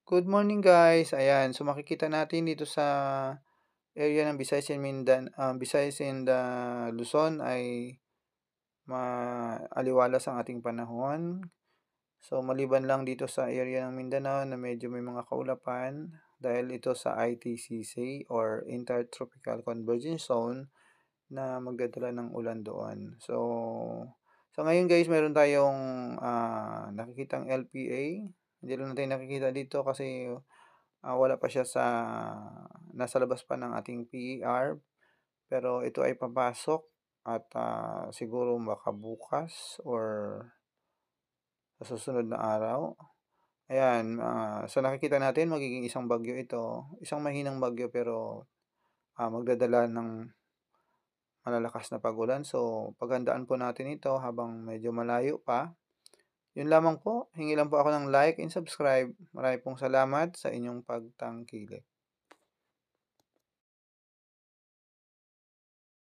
Good morning guys, ayan. So makikita natin dito sa area ng Visayas and Luzon ay maaliwalas ang ating panahon. So maliban lang dito sa area ng Mindanao na medyo may mga kaulapan dahil ito sa ITCZ or Intertropical Convergence Zone na magdadala ng ulan doon. So ngayon guys meron tayong nakikitang LPA. Hindi lang natin nakikita dito kasi wala pa siya nasa labas pa ng ating PER, pero ito ay papasok at, siguro baka bukas or sa susunod na araw. Ayan, sa nakikita natin magiging isang bagyo ito, isang mahinang bagyo pero, magdadala ng malalakas na pag-ulan. So, paghandaan po natin ito habang medyo malayo pa. Yun lamang po, hingi lang po ako ng like and subscribe. Marami pong salamat sa inyong pagtangkilik.